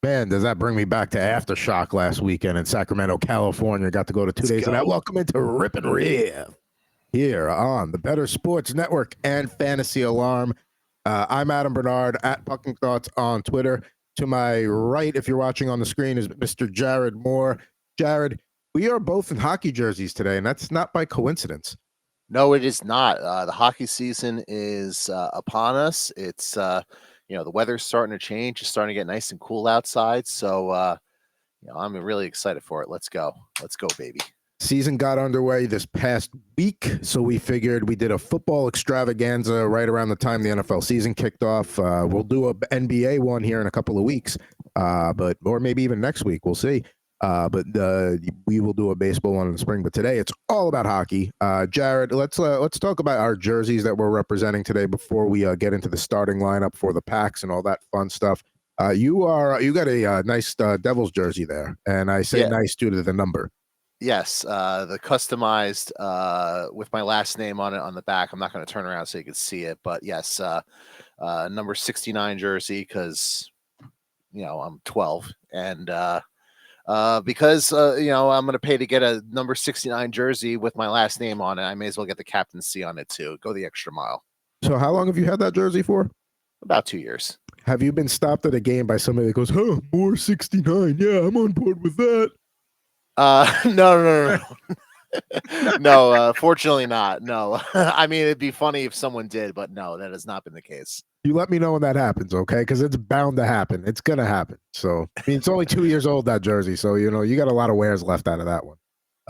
Man, does that bring me back to Aftershock last weekend in Sacramento, California. Got to go to 2 Let's days of that. go. Welcome into Rip N Riff here on the Better Sports Network and Fantasy Alarm. I'm Adam Bernard at Pucking Thoughts on Twitter. To my right, if you're watching on the screen, is Mr. Jared Moore. Jared, we are both in hockey jerseys today, and that's not by coincidence. No, it is not. The hockey season is upon us. It's the weather's starting to change. It's starting to get nice and cool outside. So I'm really excited for it. Let's go. Let's go, baby. Season got underway this past week, so we figured we did a football extravaganza right around the time the NFL season kicked off. We'll do a NBA one here in a couple of weeks, or maybe even next week. We'll see. But we will do a baseball one in the spring. But today it's all about hockey. Jared, let's talk about our jerseys that we're representing today before we get into the starting lineup for the packs and all that fun stuff. You got a nice Devils jersey there, and I say Yeah. nice due to the number. Yes, the customized with my last name on it on the back. I'm not going to turn around so you can see it, but yes, number 69 jersey because I'm 12 and because I'm going to pay to get a number 69 jersey with my last name on it. I may as well get the captaincy on it too. Go the extra mile. So how long have you had that jersey for? About 2 years. Have you been stopped at a game by somebody that goes, "Huh, more 69? Yeah, I'm on board with that." No. No, fortunately not. No. I mean, it'd be funny if someone did, but no, that has not been the case. You let me know when that happens, okay? Because it's bound to happen. It's gonna happen. So I mean, it's only 2 years old, that jersey. So you got a lot of wears left out of that one.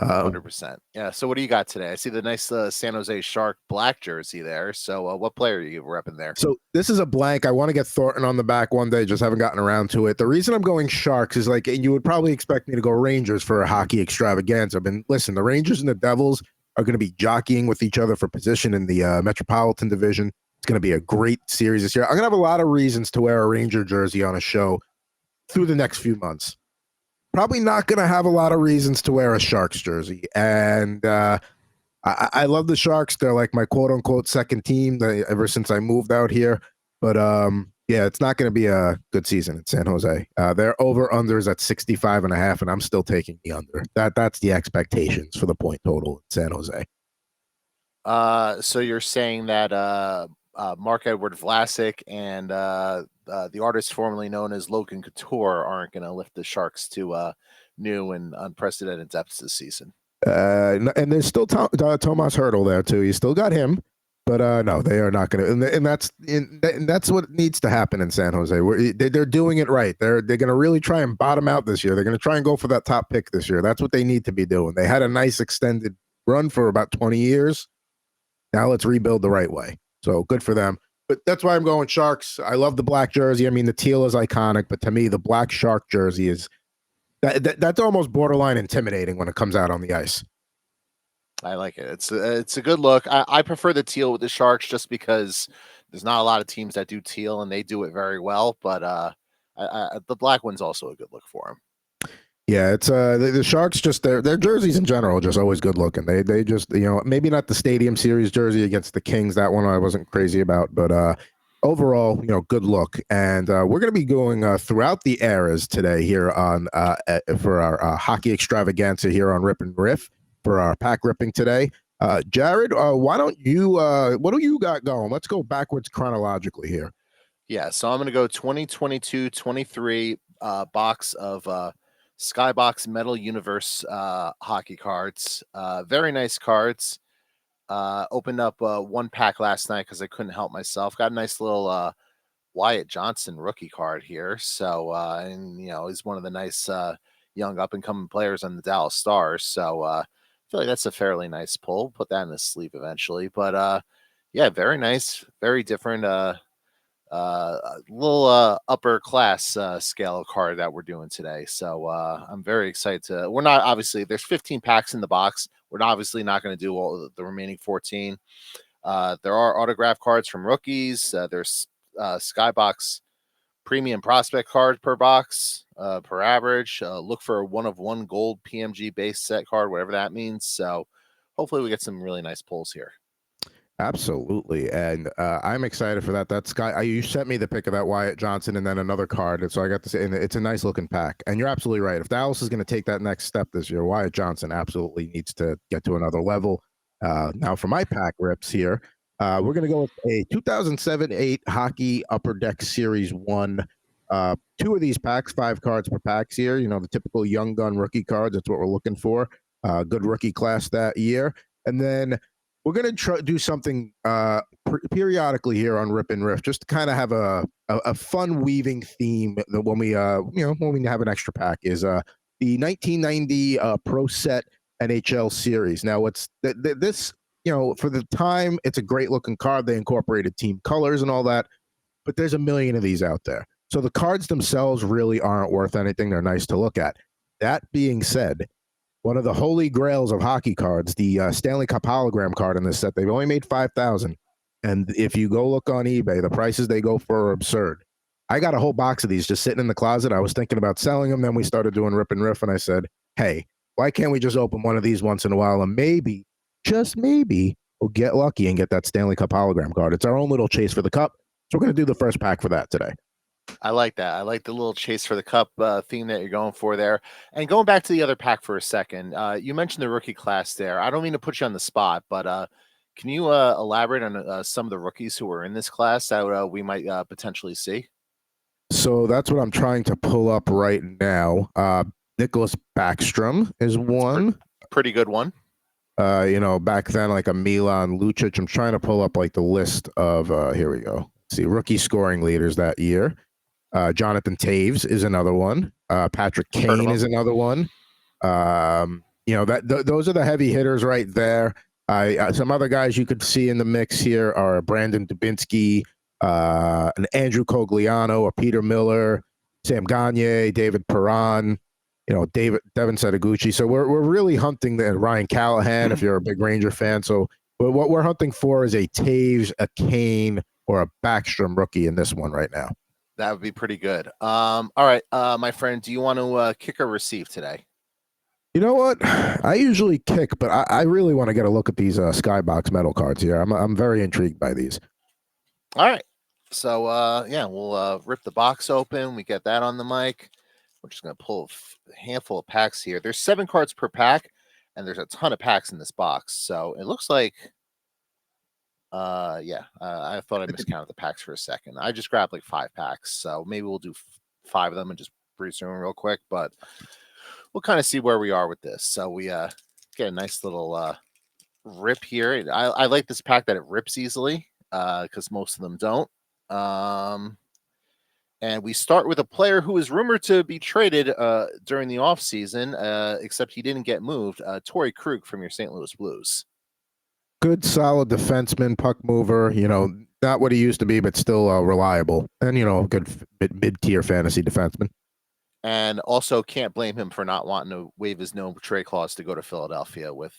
100%. Yeah. So what do you got today? I see the nice San Jose Shark black jersey there. So what player are you repping there? So this is a blank. I want to get Thornton on the back one day. Just haven't gotten around to it. The reason I'm going Sharks is like you would probably expect me to go Rangers for a hockey extravaganza. But listen, the Rangers and the Devils are going to be jockeying with each other for position in the Metropolitan Division. It's going to be a great series this year. I'm going to have a lot of reasons to wear a Ranger jersey on a show through the next few months. Probably not going to have a lot of reasons to wear a Sharks jersey. And I love the Sharks. They're like my quote unquote second team ever since I moved out here. But yeah, it's not going to be a good season in San Jose. Their over-unders at 65.5, and I'm still taking the under. That's the expectations for the point total in San Jose. So you're saying that Mark Edward Vlasic and the artist formerly known as Logan Couture aren't going to lift the Sharks to new and unprecedented depths this season. And there's still Tomas Hertl there too. You still got him, but no, they are not going to. And that's what needs to happen in San Jose. They're doing it right. They're going to really try and bottom out this year. They're going to try and go for that top pick this year. That's what they need to be doing. They had a nice extended run for about 20 years. Now let's rebuild the right way. So good for them. But that's why I'm going Sharks. I love the black jersey. I mean, the teal is iconic, but to me, the black Shark jersey is that's almost borderline intimidating when it comes out on the ice. I like it. It's a good look. I prefer the teal with the Sharks just because there's not a lot of teams that do teal and they do it very well. But the black one's also a good look for them. Yeah, it's the Sharks. Just their jerseys in general are just always good looking. They just maybe not the Stadium Series jersey against the Kings. That one I wasn't crazy about, but overall, good look. And we're going to be going throughout the eras today here on for our hockey extravaganza here on Rip N Riff for our pack ripping today. Jared, why don't you? What do you got going? Let's go backwards chronologically here. Yeah, so I'm going to go 2022-23 box of Skybox Metal Universe hockey cards. Very nice cards. Opened up one pack last night because I couldn't help myself. Got a nice little Wyatt Johnson rookie card here. So, and he's one of the nice young up and coming players on the Dallas Stars. So, I feel like that's a fairly nice pull. Put that in the sleeve eventually. But yeah, very nice, very different. Little upper class scale card that we're doing today. So I'm very excited to. We're not obviously there's 15 packs in the box. We're obviously not going to do all the remaining 14. There are autograph cards from rookies. There's Skybox premium prospect card per box per average. Look for a 1-of-1 gold PMG base set card, whatever that means. So hopefully we get some really nice pulls here. Absolutely, and I'm excited for that. That Sky, you sent me the pic of that Wyatt Johnson, and then another card, and so I got to say, and it's a nice looking pack. And you're absolutely right. If Dallas is going to take that next step this year, Wyatt Johnson absolutely needs to get to another level. Now, for my pack rips here, we're going to go with a 2007-8 Hockey Upper Deck Series One. Two of these packs, 5 cards per packs here. You know, the typical young gun rookie cards. That's what we're looking for. Good rookie class that year, and then we're going to do something periodically here on Rip and Riff, just to kind of have a fun weaving theme that when we when we have an extra pack is the 1990 Pro Set NHL series. Now, what's this? For the time, it's a great looking card. They incorporated team colors and all that, but there's a million of these out there. So the cards themselves really aren't worth anything. They're nice to look at. That being said, one of the holy grails of hockey cards, the Stanley Cup hologram card in this set. They've only made 5,000, and if you go look on eBay, the prices they go for are absurd. I got a whole box of these just sitting in the closet. I was thinking about selling them. Then we started doing Rip and Riff, and I said, "Hey, why can't we just open one of these once in a while, and maybe, just maybe, we'll get lucky and get that Stanley Cup hologram card? It's our own little chase for the cup. So we're going to do the first pack for that today." I like that. I like the little chase for the cup theme that you're going for there. And going back to the other pack for a second, you mentioned the rookie class there. I don't mean to put you on the spot, but can you elaborate on some of the rookies who are in this class that we might potentially see? So that's what I'm trying to pull up right now. Nicholas Backstrom is one. Pretty good one. Back then, like a Milan Lucic. I'm trying to pull up like the list of here we go. Let's see, rookie scoring leaders that year. Jonathan Taves is another one. Patrick Kane is another one. Those are the heavy hitters right there. Some other guys you could see in the mix here are Brandon Dubinsky, an Andrew Cogliano, a Peter Miller, Sam Gagne, David Perron, Devin Setaguchi. So we're really hunting the Ryan Callahan if you're a big Ranger fan. So what we're hunting for is a Taves, a Kane, or a Backstrom rookie in this one right now. That would be pretty good. All right, my friend, do you want to kick or receive today? You know what? I usually kick, but I really want to get a look at these Skybox metal cards here. I'm very intrigued by these. All right. So, we'll rip the box open. We get that on the mic. We're just going to pull a handful of packs here. There's 7 cards per pack, and there's a ton of packs in this box. So it looks like I thought I miscounted the packs for a second. I just grabbed like 5 packs, so maybe we'll do 5 of them and just breeze through them real quick. But we'll kind of see where we are with this. So we get a nice little rip here. I like this pack that it rips easily because most of them don't. And we start with a player who is rumored to be traded during the offseason, except he didn't get moved. Torrey Krug from your St. Louis Blues. Good, solid defenseman, puck mover. Not what he used to be, but still reliable. And, good mid-tier fantasy defenseman. And also can't blame him for not wanting to waive his no trade clause to go to Philadelphia with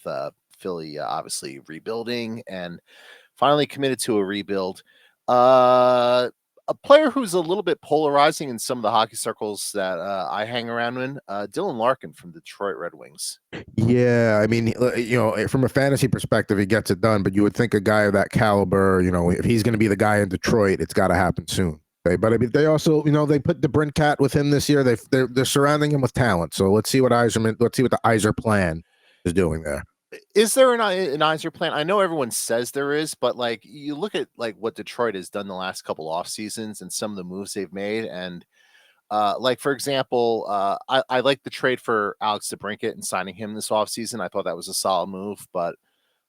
Philly obviously rebuilding and finally committed to a rebuild. A player who's a little bit polarizing in some of the hockey circles that I hang around in, Dylan Larkin from Detroit Red Wings. Yeah, I mean, from a fantasy perspective, he gets it done. But you would think a guy of that caliber, if he's going to be the guy in Detroit, it's got to happen soon. Okay? But I mean, they also, they put the DeBrincat with him this year. They're surrounding him with talent. So let's see what the Yzer plan is doing there. Is there an Yzer plan? I know everyone says there is, but like you look at like what Detroit has done the last couple off seasons and some of the moves they've made, and like for example, I like the trade for Alex DeBrincat and signing him this offseason. I thought that was a solid move, but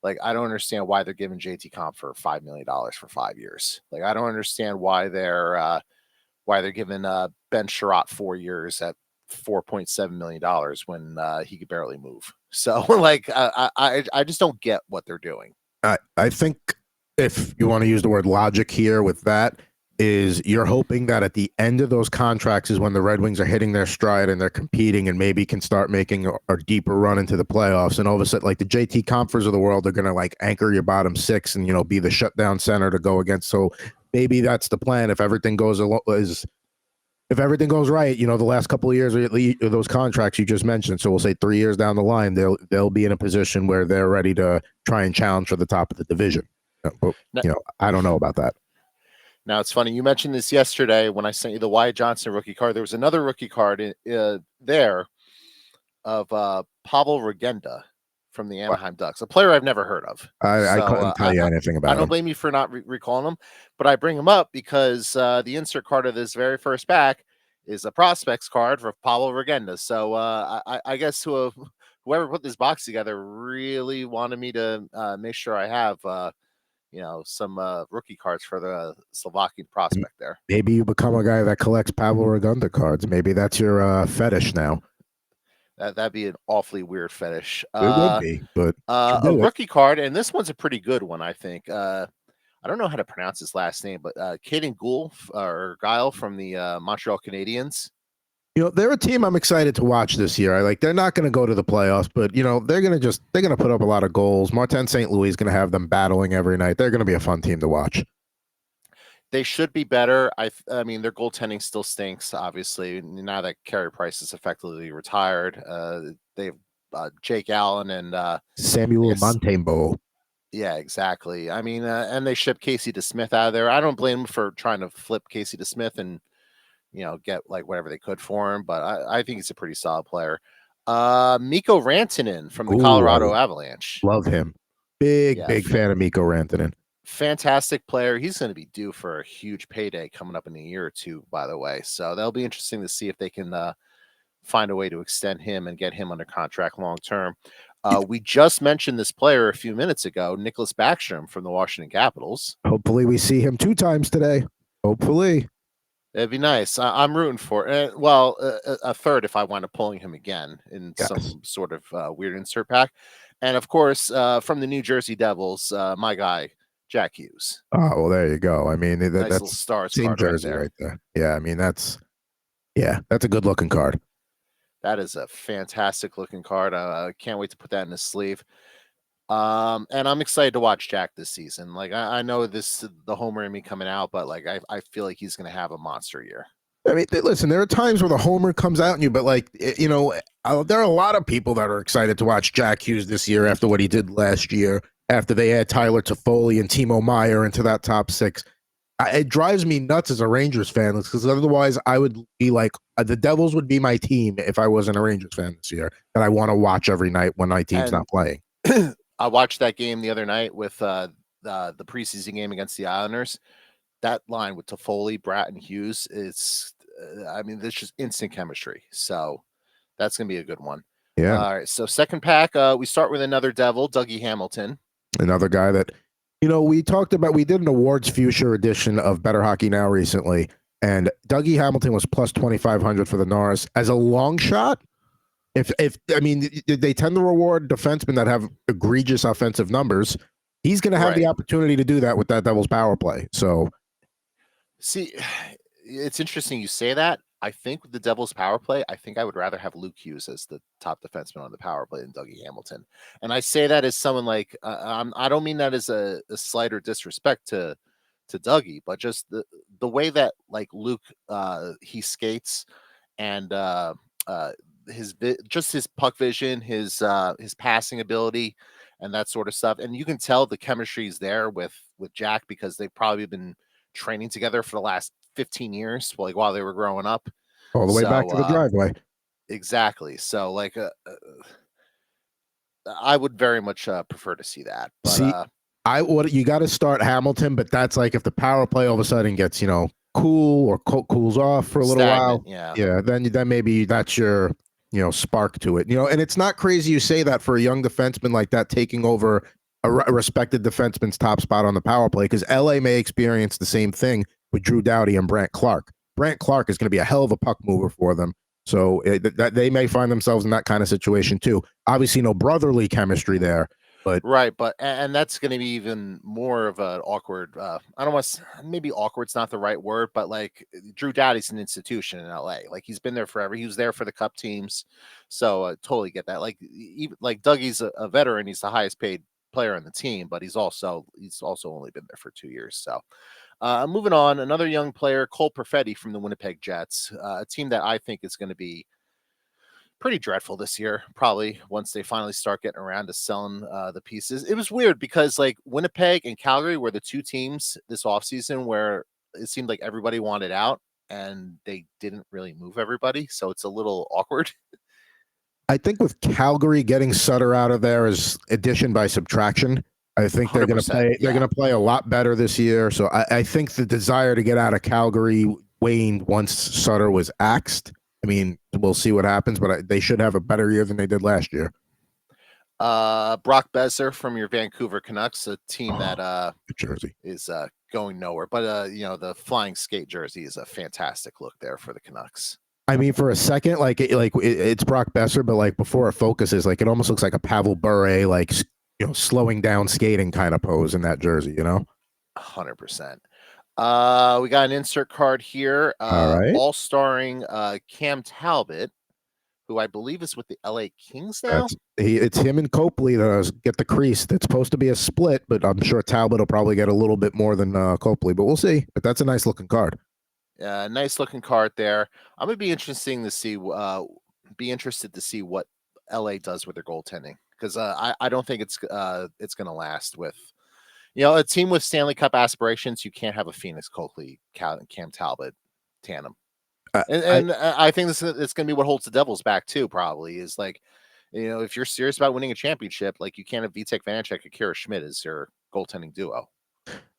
like I don't understand why they're giving JT Comp for $5 million for 5 years. Like I don't understand why they're giving Ben Sherratt 4 years at $4.7 million when he could barely move. So like I just don't get what they're doing. I think if you want to use the word logic here with that is you're hoping that at the end of those contracts is when the Red Wings are hitting their stride and they're competing and maybe can start making a deeper run into the playoffs. And all of a sudden, like the JT Compers of the world, they're going to like anchor your bottom 6 and, be the shutdown center to go against. So maybe that's the plan. If everything goes right, the last couple of years of those contracts you just mentioned, so we'll say 3 years down the line, they'll be in a position where they're ready to try and challenge for the top of the division. But Now, I don't know about that. now it's funny. You mentioned this yesterday when I sent you the Wyatt Johnson rookie card. There was another rookie card there of Pavel Regenda from the Wow. Anaheim Ducks, a player I've never heard of. I So couldn't tell you anything I about don't him. blame you for not recalling him, but I bring him up because the insert card of this very first pack is a prospects card for Pavel Regenda. So I guess whoever put this box together really wanted me to make sure I have some rookie cards for the Slovakian prospect there. Maybe you become a guy that collects Pavel Regunda cards. Maybe that's your fetish now. That'd be an awfully weird fetish. It would be, but you A do it. rookie card, and this one's a pretty good one, I think. I don't know how to pronounce his last name, but Caden Gould or Guile from the Montreal Canadiens. They're a team I'm excited to watch this year. They're not going to go to the playoffs, but they're going to put up a lot of goals. Martin St. Louis is going to have them battling every night. They're going to be a fun team to watch. They should be better. I mean, their goaltending still stinks. Obviously, now that Carey Price is effectively retired, they have Jake Allen and Samuel Montembeault. Yeah, exactly. I mean, and they shipped Casey DeSmith out of there. I don't blame them for trying to flip Casey DeSmith and get like whatever they could for him. But I think he's a pretty solid player. Mikko Rantanen from the Colorado Avalanche. Love him. Big Yeah, fan of Mikko Rantanen. Fantastic player. He's going to be due for a huge payday coming up in a year or two, by the way. So that'll be interesting to see if they can find a way to extend him and get him under contract long term. We just mentioned this player a few minutes ago, Nicholas Backstrom from the Washington Capitals. Hopefully we see him 2 times today. Hopefully. It'd be nice. I'm rooting for it. Well, a third if I wind up pulling him again in some sort of weird insert pack. And of course, from the New Jersey Devils, my guy, Jack Hughes. Oh, well, there you go. I mean, nice that's stars same jersey right there. Yeah, I mean, that's a good looking card. That is a fantastic looking card. I can't wait to put that in his sleeve. And I'm excited to watch Jack this season. Like I know the homer in me coming out, but like I feel like he's going to have a monster year. I mean, listen, there are times where the homer comes out in you, but like, there are a lot of people that are excited to watch Jack Hughes this year after what he did last year, after they had Tyler Toffoli and Timo Meyer into that top 6. It drives me nuts as a Rangers fan because otherwise I would be like, the Devils would be my team if I wasn't a Rangers fan this year that I want to watch every night when my team's not playing. I watched that game the other night with the preseason game against the Islanders. That line with Toffoli, Bratt, and Hughes is, I mean, there's just instant chemistry. So that's going to be a good one. Yeah. All right. So second pack, we start with another Devil, Dougie Hamilton. Another guy that, we did an awards future edition of Better Hockey Now recently, and Dougie Hamilton was plus 2,500 for the Norris as a long shot. If I mean, they tend to reward defensemen that have egregious offensive numbers. He's going to have the opportunity to do that with that Devils power play. So, see, it's interesting you say that. I think with the Devils power play, I think I would rather have Luke Hughes as the top defenseman on the power play than Dougie Hamilton. And I say that as someone like I don't mean that as a slight or disrespect to Dougie, but just the way that like Luke he skates and his puck vision, his passing ability, and that sort of stuff. And you can tell the chemistry is there with Jack because they've probably been training together for the last 15 years, while they were growing up, all the way back to the driveway. Exactly. So like, I would very much prefer to see that. But you got to start Hamilton, but that's like if the power play all of a sudden gets cool or cools off for a little while. Yeah. Then maybe that's your spark to it. And it's not crazy you say that for a young defenseman like that taking over a respected defenseman's top spot on the power play, because LA may experience the same thing with Drew Doughty and Brant Clark. Brant Clark is going to be a hell of a puck mover for them. So that they may find themselves in that kind of situation too. Obviously, no brotherly chemistry there, but and that's going to be even more of an awkward. I don't want maybe awkward's not the right word, but like Drew Doughty's an institution in LA. Like he's been there forever. He was there for the Cup teams, so totally get that. Like even like Dougie's a veteran. He's the highest paid player on the team, but he's also only been there for 2 years. So. Moving on, another young player, Cole Perfetti from the Winnipeg Jets, a team that I think is going to be pretty dreadful this year. Probably once they finally start getting around to selling the pieces. It was weird because like Winnipeg and Calgary were the two teams this offseason where it seemed like everybody wanted out and they didn't really move everybody. So it's a little awkward. I think with Calgary getting Sutter out of there is addition by subtraction. I think they're going to 100%. play. They're Yeah. going to play a lot better this year. So I think the desire to get out of Calgary waned once Sutter was axed. I mean, we'll see what happens, but they should have a better year than they did last year. Brock Besser from your Vancouver Canucks, a team that jersey is going nowhere. But the flying skate jersey is a fantastic look there for the Canucks. I mean, for a second, it's Brock Besser, but like before it focuses, like it almost looks like a Pavel Bure, like slowing down skating kind of pose in that jersey. 100%. We got an insert card here. All right, all starring Cam Talbot, who I believe is with the LA Kings now. It's him and Copley that get the crease. That's supposed to be a split, but I'm sure Talbot will probably get a little bit more than Copley, but we'll see. But that's a nice looking card. Nice looking card there. I'm gonna be interested to see what LA does with their goaltending because I don't think it's gonna last with a team with Stanley Cup aspirations. You can't have a Phoenix Copley Cam Talbot tandem. And I think it's going to be what holds the Devils back too. Probably is like, if you're serious about winning a championship, like you can't have Vitek Vanacek and Kira Schmidt as your goaltending duo.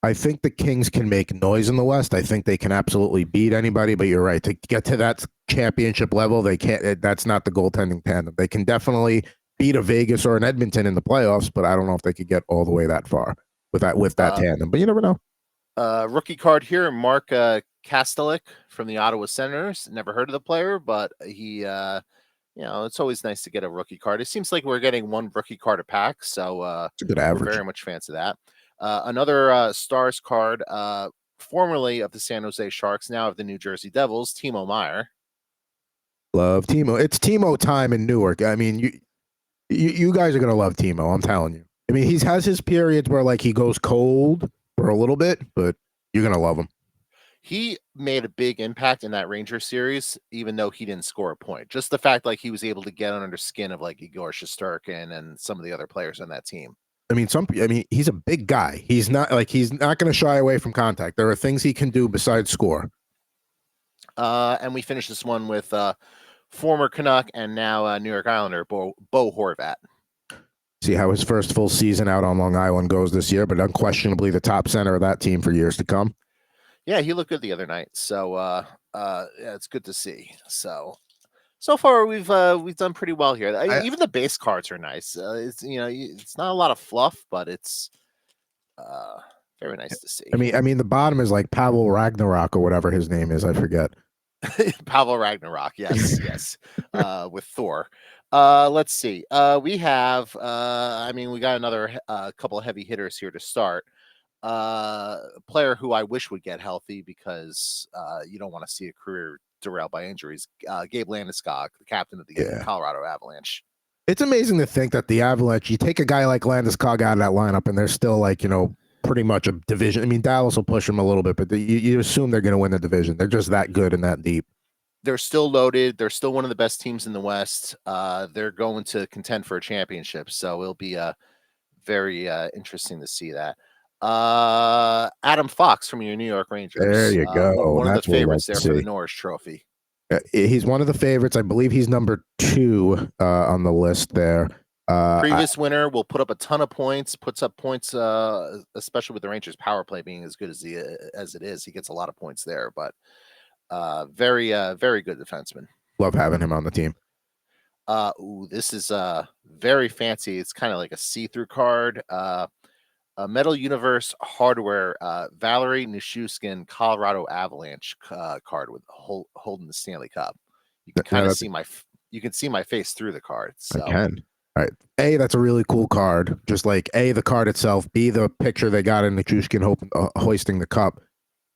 I think the Kings can make noise in the West. I think they can absolutely beat anybody. But you're right, to get to that championship level, they can't. That's not the goaltending tandem. They can definitely beat a Vegas or an Edmonton in the playoffs, but I don't know if they could get all the way that far with that tandem. But you never know. Rookie card here, Mark Kastelik from the Ottawa Senators. Never heard of the player, but he, it's always nice to get a rookie card. It seems like we're getting one rookie card a pack, so it's a good average. We're very much fans of that. Another Stars card, formerly of the San Jose Sharks, now of the New Jersey Devils, Timo Meier. Love Timo. It's Timo time in Newark. I mean, you guys are gonna love Timo. I'm telling you. I mean, he has his periods where like he goes cold for a little bit, but you're gonna love him. He made a big impact in that Ranger series, even though he didn't score a point. Just the fact like he was able to get under skin of like Igor Shesterkin and some of the other players on that team. I mean, he's a big guy. He's not going to shy away from contact. There are things he can do besides score. And we finish this one with former Canuck and now New York Islander Bo Horvat. See how his first full season out on Long Island goes this year, but unquestionably the top center of that team for years to come. Yeah, he looked good the other night. So it's good to see. So far we've done pretty well here. Even the base cards are nice. It's not a lot of fluff, but it's very nice to see. I mean the bottom is like Pavel Ragnarok or whatever his name is. I forget. Pavel Ragnarok. Yes. With Thor. Let's see. We have we got another couple of heavy hitters here to start. Player who I wish would get healthy because you don't want to see a career derailed by injuries. Gabe Landeskog, the captain of the Colorado Avalanche. It's amazing to think that the Avalanche, you take a guy like Landeskog out of that lineup and they're still like, pretty much a division. I mean, Dallas will push them a little bit, but you assume they're going to win the division. They're just that good and that deep. They're still loaded. They're still one of the best teams in the West. They're going to contend for a championship. So it'll be very interesting to see that. Adam Fox from your New York Rangers. There you go. One of the favorites there for the Norris Trophy. He's one of the favorites. I believe he's number 2 on the list there. Previous winner will put up a ton of points, puts up points, especially with the Rangers power play being as good as it is. He gets a lot of points there, but very good defenseman. Love having him on the team. This is very fancy. It's kind of like a see-through card. A Metal Universe Hardware Valerie Nichushkin Colorado Avalanche card with holding the Stanley Cup. You can kind of see my face through the card. So. I can. All right. A, that's a really cool card. Just like A, the card itself. B, the picture they got in Nichushkin hoisting the cup.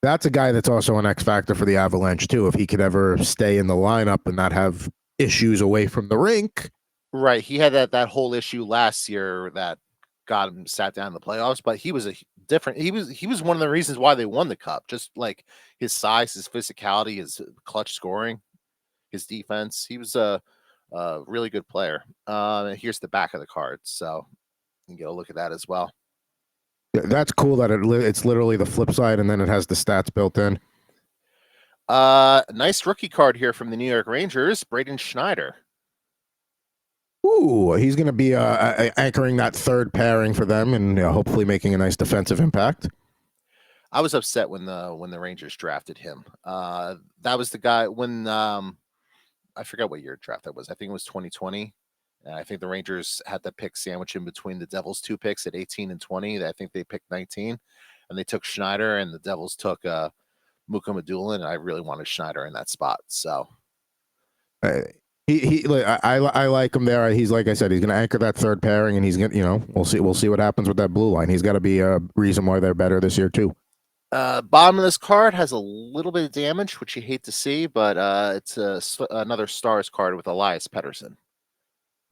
That's a guy that's also an X factor for the Avalanche too. If he could ever stay in the lineup and not have issues away from the rink. Right. He had that whole issue last year that got him sat down in the playoffs, but he was he was one of the reasons why they won the cup. Just like his size, his physicality, his clutch scoring, his defense. He was a Really good player. And here's the back of the card, so you can get a look at that as well. Yeah, that's cool that it's literally the flip side, and then it has the stats built in. Nice rookie card here from the New York Rangers, Braden Schneider. Ooh, he's going to be anchoring that third pairing for them, and hopefully making a nice defensive impact. I was upset when the Rangers drafted him. That was the guy when I forgot what year draft that was. I think it was 2020. And I think the Rangers had the pick sandwich in between the Devils' two picks at 18 and 20. I think they picked 19, and they took Schneider, and the Devils took Muka Madulin, and I really wanted Schneider in that spot. So I like him there. He's, like I said, he's going to anchor that third pairing, and he's going to, we'll see what happens with that blue line. He's got to be a reason why they're better this year too. Bottom of this card has a little bit of damage, which you hate to see, but it's another Stars card with Elias Pettersson.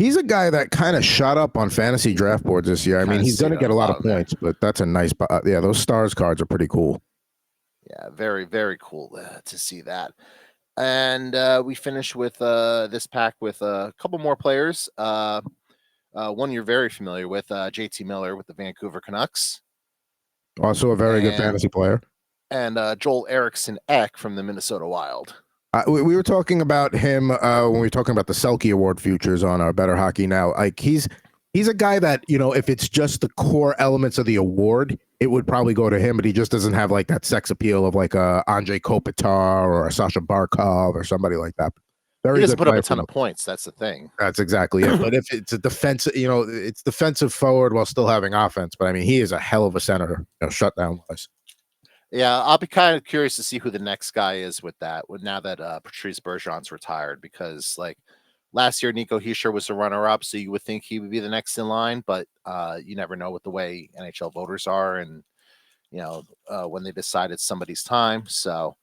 He's a guy that kind of shot up on fantasy draft boards this year. I mean, he's going to get a lot of points, but that's a nice. Yeah, those Stars cards are pretty cool. Yeah, very, very cool to see that. And we finish with this pack with a couple more players. One you're very familiar with, JT Miller with the Vancouver Canucks. Also a very good fantasy player. And Joel Eriksson Ek from the Minnesota Wild. We were talking about him when we were talking about the Selke Award futures on our Better Hockey Now. Like he's a guy that, if it's just the core elements of the award, it would probably go to him, but he just doesn't have like that sex appeal of like a Andrei Kopitar or a Sasha Barkov or somebody like that. He doesn't put up a ton of points. That's the thing. That's exactly it. But if it's a defensive, it's defensive forward while still having offense. But I mean, he is a hell of a center, shutdown wise. Yeah, I'll be kind of curious to see who the next guy is with that. Now that Patrice Bergeron's retired, because like last year Nico Hischier was the runner-up, so you would think he would be the next in line. But you never know with the way NHL voters are, and when they decide it's somebody's time. So,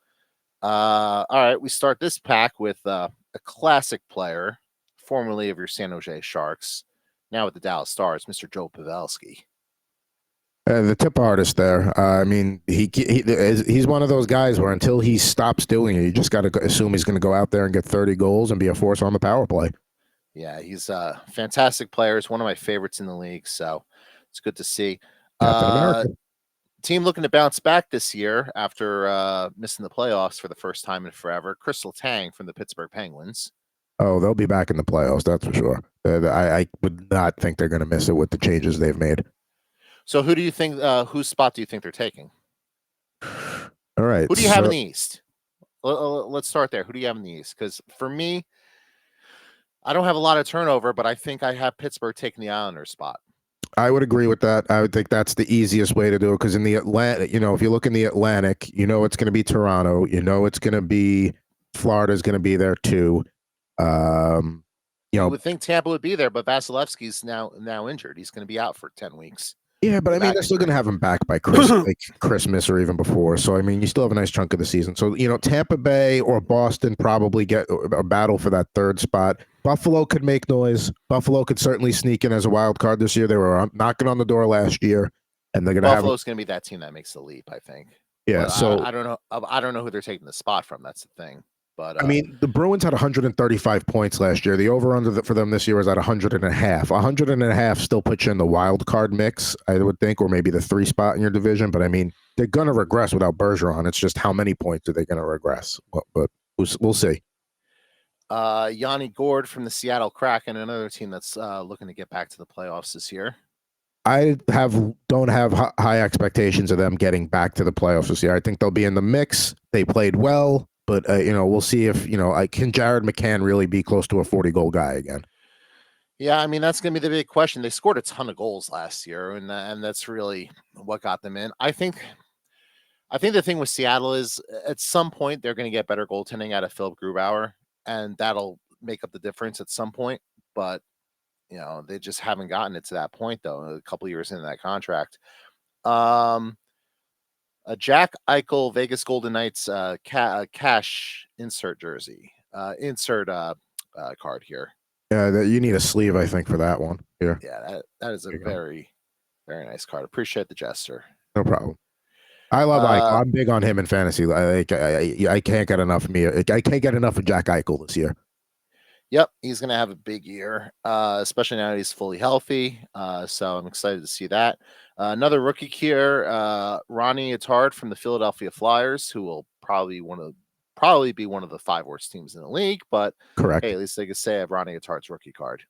all right, we start this pack with a classic player, formerly of your San Jose Sharks, now with the Dallas Stars, Mr. Joe Pavelski. The tip artist there. I mean, he's one of those guys where until he stops doing it, you just got to assume he's going to go out there and get 30 goals and be a force on the power play. Yeah, he's a fantastic player. He's one of my favorites in the league, so it's good to see. Team looking to bounce back this year after missing the playoffs for the first time in forever. Chris Letang from the Pittsburgh Penguins. Oh, they'll be back in the playoffs, that's for sure. I would not think they're going to miss it with the changes they've made. So who do you think, whose spot do you think they're taking? All right. Who do you have in the East? Let's start there. Who do you have in the East? Because for me, I don't have a lot of turnover, but I think I have Pittsburgh taking the Islanders spot. I would agree with that. I would think that's the easiest way to do it, because in the Atlantic, if you look in the Atlantic, it's going to be Toronto. It's going to be Florida's going to be there too. You would think Tampa would be there, but Vasilevsky's now injured. He's going to be out for 10 weeks. Yeah, but I mean, they're still going to have him back by Christmas or even before. So, I mean, you still have a nice chunk of the season. So, Tampa Bay or Boston probably get a battle for that third spot. Buffalo could make noise. Buffalo could certainly sneak in as a wild card this year. They were knocking on the door last year, and they're going to have Buffalo's going to be that team that makes the leap, I think. Yeah, but so I don't know. I don't know who they're taking the spot from. That's the thing. But I mean, the Bruins had 135 points last year. The over-under for them this year was at 100.5. 100.5 still puts you in the wild card mix, I would think, or maybe the 3 spot in your division. But I mean, they're going to regress without Bergeron. It's just how many points are they going to regress? But we'll see. Yanni Gourde from the Seattle Kraken, another team that's looking to get back to the playoffs this year. I don't have high expectations of them getting back to the playoffs this year. I think they'll be in the mix. They played well. But, we'll see if, can Jared McCann really be close to a 40-goal guy again? Yeah, I mean, that's going to be the big question. They scored a ton of goals last year, and that's really what got them in. I think the thing with Seattle is at some point they're going to get better goaltending out of Philip Grubauer, and that'll make up the difference at some point. But, they just haven't gotten it to that point, though, a couple years into that contract. A Jack Eichel Vegas Golden Knights cash insert jersey, card here. Yeah, you need a sleeve, I think, for that one. Here. Yeah, that is a very, very nice card. Appreciate the gesture. No problem. I love Eichel. I'm big on him in fantasy. I can't get enough of me. I can't get enough of Jack Eichel this year. Yep, he's going to have a big year, especially now that he's fully healthy. So I'm excited to see that. Another rookie here, Ronnie Attard from the Philadelphia Flyers, who will probably be one of the 5 worst teams in the league. But Correct. hey, at least they can say I have Ronnie Attard's rookie card.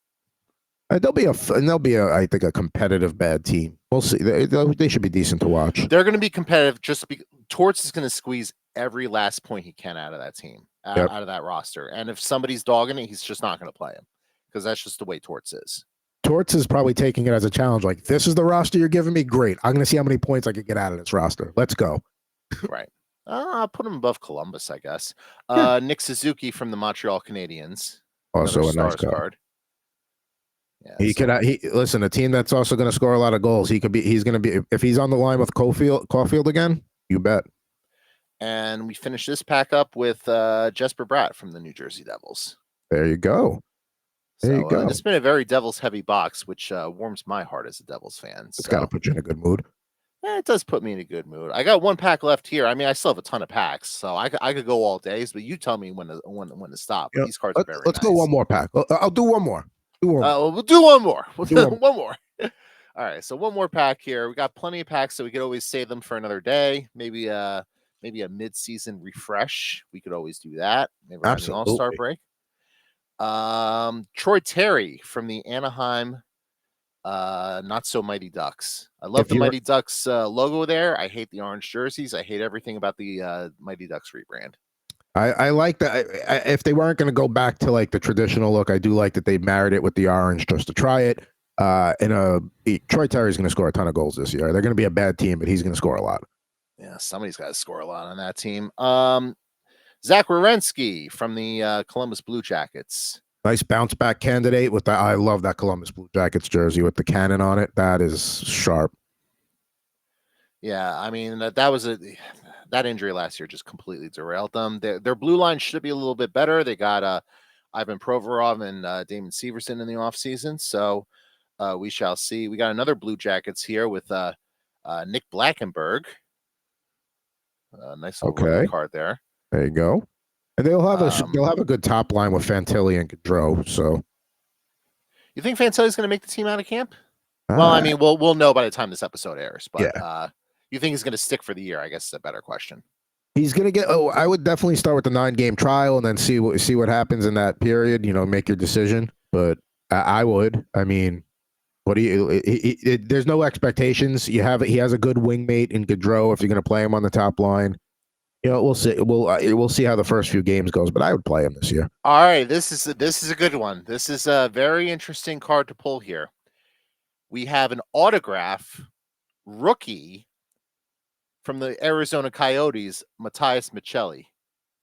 They'll be I think a competitive bad team. We'll see. They should be decent to watch. They're going to be competitive. Torts is going to squeeze every last point he can out of that team, Yep. out of that roster. And if somebody's dogging it, he's just not going to play him because that's just the way Torts is. Torts is probably taking it as a challenge. Like, this is the roster you're giving me. Great. I'm going to see how many points I can get out of this roster. Let's go. Right. I'll put him above Columbus, I guess. Yeah. Nick Suzuki from the Montreal Canadiens. Also a nice card. Yeah, He could. Listen. A team that's also going to score a lot of goals. He's going to be if he's on the line with Caulfield again. You bet. And we finish this pack up with Jesper Bratt from the New Jersey Devils. There you go. There you go. It's been a very Devils heavy box, which warms my heart as a Devils fan. It's got to put you in a good mood. It does put me in a good mood. I got 1 pack left here. I mean, I still have a ton of packs, so I could go all days. But you tell me when to stop. Yep. These cards are very Let's nice. go one more pack. I'll do one more. We'll do one more. We'll do one more. All right, so one more pack here. We got plenty of packs, so we could always save them for another day. Maybe a mid-season refresh. We could always do that. Maybe around the All-Star break. Troy Terry from the Anaheim Not So Mighty Ducks. I love the Mighty Ducks logo there. I hate the orange jerseys. I hate everything about the Mighty Ducks rebrand. I like that. If they weren't going to go back to like the traditional look, I do like that they married it with the orange just to try it. Troy Terry's going to score a ton of goals this year. They're going to be a bad team, but he's going to score a lot. Yeah, somebody's got to score a lot on that team. Zach Werenski from the Columbus Blue Jackets. Nice bounce back candidate with that. I love that Columbus Blue Jackets jersey with the cannon on it. That is sharp. Yeah, I mean that injury last year just completely derailed them. Their blue line should be a little bit better. They got Ivan Provorov and Damon Severson in the offseason, so we shall see. We got another Blue Jackets here with Nick Blackenberg. Nice little card there. There you go. And they'll have a good top line with Fantilli and Gaudreau. So, you think Fantilli's going to make the team out of camp? Well, I mean, we'll know by the time this episode airs. But you think he's going to stick for the year? I guess is a better question. He's going to get. Oh, I would definitely start with the 9-game trial and then see what happens in that period. Make your decision. But I would. I mean, what do you? There's no expectations. He has a good wingmate in Gaudreau if you're going to play him on the top line. We'll see. We'll see how the first few games goes, but I would play him this year. All right, this is a good one. This is a very interesting card to pull here. We have an autograph rookie from the Arizona Coyotes, Matthias Michelli.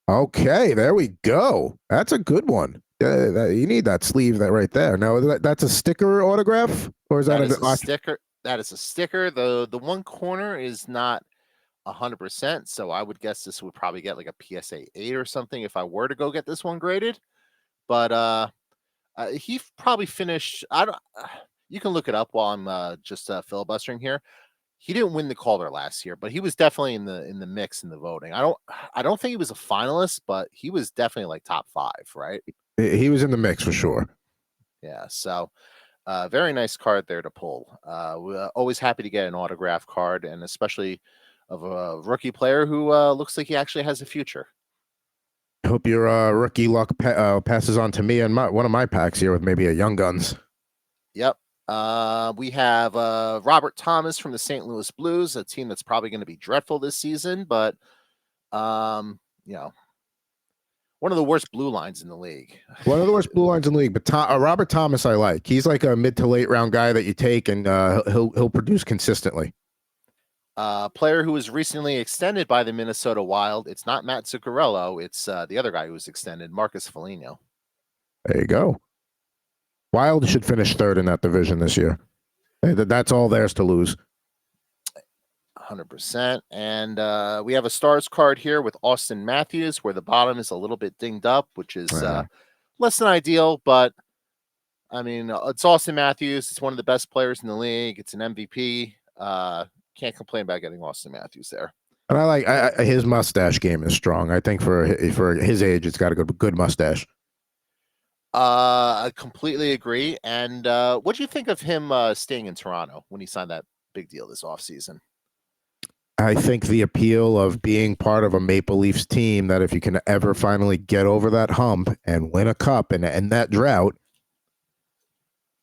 Okay, there we go. That's a good one. You need that sleeve right there. Now, that's a sticker autograph, or is that a sticker? That is a sticker. The one corner is not 100%, so I would guess this would probably get like a PSA 8 or something if I were to go get this one graded. But he probably finished. You can look it up while I'm just filibustering here. He didn't win the Calder last year, but he was definitely in the mix in the voting. I don't think he was a finalist, but he was definitely like top 5, right? He was in the mix for sure. Yeah, so very nice card there to pull. We're always happy to get an autograph card, and especially of a rookie player who looks like he actually has a future. I hope your rookie luck passes on to me and one of my packs here with maybe a Young Guns. Yep. We have Robert Thomas from the St. Louis Blues, a team that's probably going to be dreadful this season, but one of the worst blue lines in the league. One of the worst blue lines in the league, but Robert Thomas I like. He's like a mid to late round guy that you take, and he'll produce consistently. Player who was recently extended by the Minnesota Wild. It's not Matt Zuccarello. It's the other guy who was extended, Marcus Foligno. There you go. Wild should finish 3rd in that division this year. That's all theirs to lose. 100%. And we have a Stars card here with Austin Matthews, where the bottom is a little bit dinged up, which is less than ideal. But, I mean, it's Austin Matthews. It's one of the best players in the league. It's an MVP. Can't complain about getting Austin Matthews there. And I like his mustache game is strong. I think for his age, it's got a good mustache. I completely agree. And what do you think of him staying in Toronto when he signed that big deal this offseason? I think the appeal of being part of a Maple Leafs team, that if you can ever finally get over that hump and win a cup and end that drought,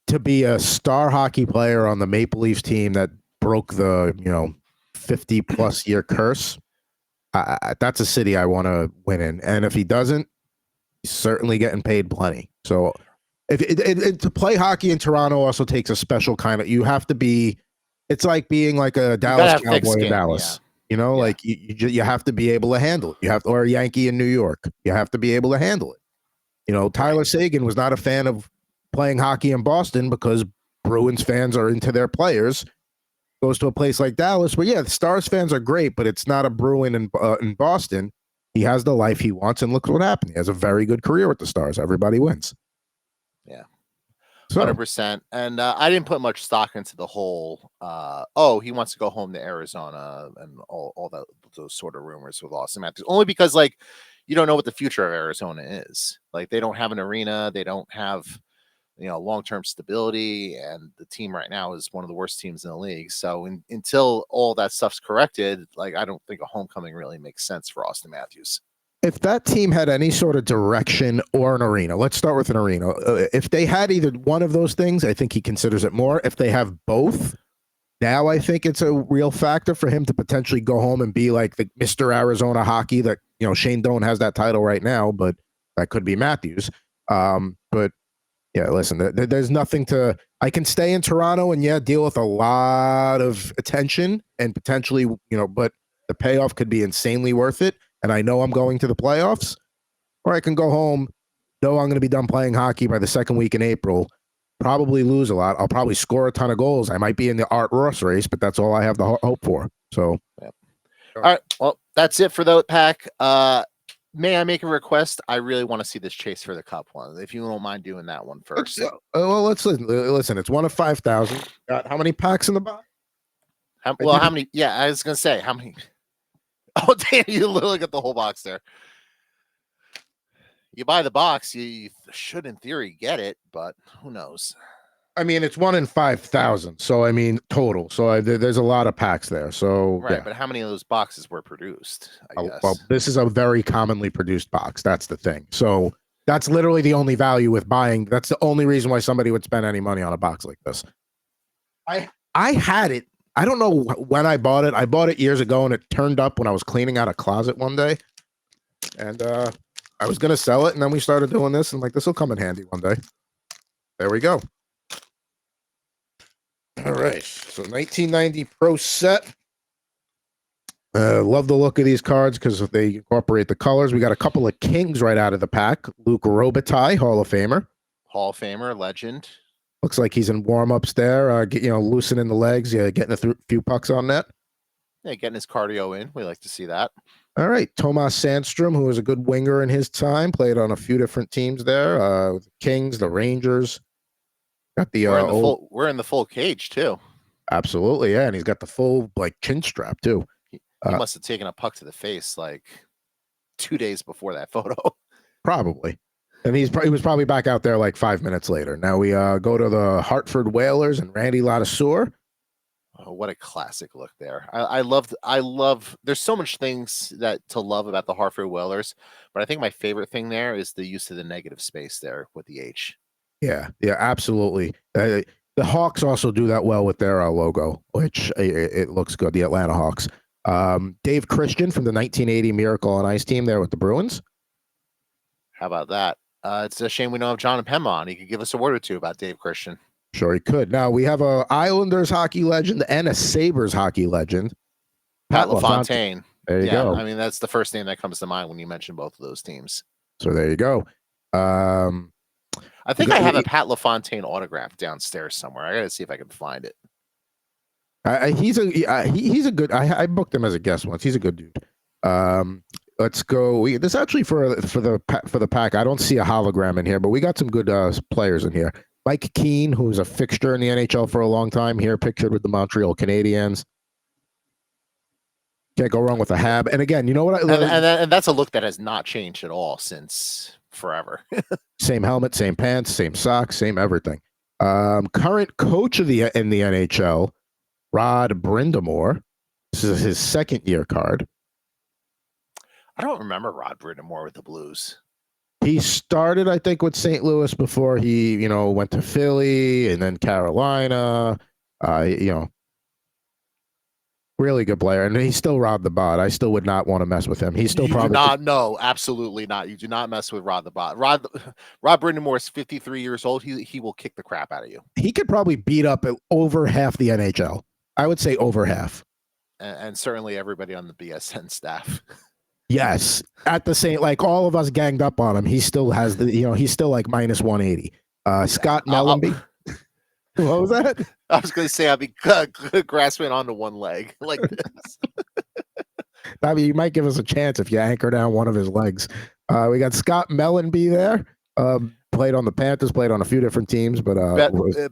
to be a star hockey player on the Maple Leafs team that broke the 50 plus year curse, that's a city I want to win in. And if he doesn't, he's certainly getting paid plenty. So to play hockey in Toronto also takes a special kind of, you have to be, it's like being like a Dallas Cowboy in Dallas. Like you have to be able to handle it. You have to, or a Yankee in New York. You have to be able to handle it. Tyler Sagan was not a fan of playing hockey in Boston because Bruins fans are into their players. Goes to a place like Dallas where, the Stars fans are great, but it's not a Bruin in Boston. He has the life he wants, and look what happened. He has a very good career with the Stars. Everybody wins. Yeah. So, 100%. And I didn't put much stock into the whole, he wants to go home to Arizona and all those sort of rumors with Austin Matthews. Only because, you don't know what the future of Arizona is. Like, they don't have an arena. They don't have, long-term stability. And the team right now is one of the worst teams in the league. So until all that stuff's corrected, I don't think a homecoming really makes sense for Austin Matthews. If that team had any sort of direction or an arena, let's start with an arena. If they had either one of those things, I think he considers it more. If they have both, now I think it's a real factor for him to potentially go home and be like the Mr. Arizona hockey that, Shane Doan has that title right now, but that could be Matthews. But yeah, listen, there's nothing to, I can stay in Toronto and deal with a lot of attention and potentially, but the payoff could be insanely worth it. And I know I'm going to the playoffs, or I can go home, know I'm going to be done playing hockey by the second week in April, probably lose a lot. I'll probably score a ton of goals. I might be in the Art Ross race, but that's all I have to hope for. So, yep. All right. Well, that's it for the pack. May I make a request? I really want to see this chase for the cup one. If you don't mind doing that one first. Well, let's listen. It's one of 5,000. Got how many packs in the box? How many? Yeah, I was going to say how many. Oh, damn, you literally got the whole box there. You buy the box, you should, in theory, get it, but who knows? I mean, it's 1 in 5,000. So, I mean, total. So, there's a lot of packs there. So, right. But how many of those boxes were produced? I guess. Well, this is a very commonly produced box. That's the thing. So, that's literally the only value with buying. That's the only reason why somebody would spend any money on a box like this. I had it. I don't know when I bought it. I bought it years ago, and it turned up when I was cleaning out a closet one day. And I was going to sell it, and then we started doing this, and this will come in handy one day. There we go. All right. So 1990 Pro set. Love the look of these cards because they incorporate the colors. We got a couple of Kings right out of the pack. Luke Robitaille, Hall of Famer. Hall of Famer, legend. Looks like he's in warm-ups there, loosening the legs, getting a few pucks on net. Yeah, getting his cardio in. We like to see that. All right. Tomas Sandstrom, who was a good winger in his time, played on a few different teams there. The Kings, the Rangers. Got the we're in the full cage, too. Absolutely, yeah. And he's got the full, chin strap, too. He must have taken a puck to the face, 2 days before that photo. Probably. And he was probably back out there 5 minutes later. Now we go to the Hartford Whalers and Randy Ladouceur. Oh, what a classic look there. I love, there's so much things to love about the Hartford Whalers, but I think my favorite thing there is the use of the negative space there with the H. Yeah, absolutely. The Hawks also do that well with their logo, which it looks good, the Atlanta Hawks. Dave Christian from the 1980 Miracle on Ice team there with the Bruins. How about that? It's a shame we don't have John Pemma on. He could give us a word or two about Dave Christian. Sure, he could. Now, we have a Islanders hockey legend and a Sabres hockey legend. Pat LaFontaine. There you go. I mean, that's the first name that comes to mind when you mention both of those teams. So there you go. I think I have a Pat LaFontaine autograph downstairs somewhere. I got to see if I can find it. He's a good. I booked him as a guest once. He's a good dude. Let's go. This actually for the pack. I don't see a hologram in here, but we got some good players in here. Mike Keane, who's a fixture in the NHL for a long time, here pictured with the Montreal Canadiens. Can't go wrong with a Hab. And again, you know what? And that's a look that has not changed at all since forever. Same helmet, same pants, same socks, same everything. Current coach in the NHL, Rod Brindamore. This is his second year card. I don't remember Rod Brindamore with the Blues. He started, I think, with St. Louis before he, went to Philly and then Carolina. Really good player, and he still robbed the bot. I still would not want to mess with him. He's still You do probably not. No, absolutely not. You do not mess with Rod the Bot. Rod Brindamore is 53 years old. He will kick the crap out of you. he could probably beat up over half the NHL. I would say over half. And certainly everybody on the BSN staff. Yes, at the same, like all of us ganged up on him. He still has he's still like minus 180. Scott Mellenby. What was that? I was going to say I'll be grasping onto one leg like this. I mean, you might give us a chance if you anchor down one of his legs. We got Scott Mellenby there. Played on the Panthers, played on a few different teams, but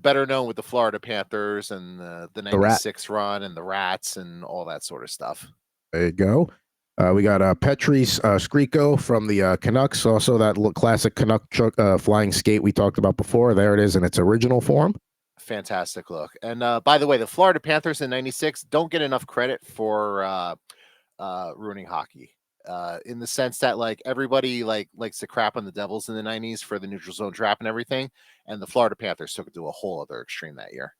better known with the Florida Panthers and the 96 run and the Rats and all that sort of stuff. There you go. We got Petri Skriko from the Canucks, also that classic Canuck flying skate we talked about before. There it is in its original form. Fantastic look. And by the way, the Florida Panthers in 96 don't get enough credit for ruining hockey. In the sense that like everybody likes to crap on the Devils in the 90s for the neutral zone trap and everything, and the Florida Panthers took it to a whole other extreme that year.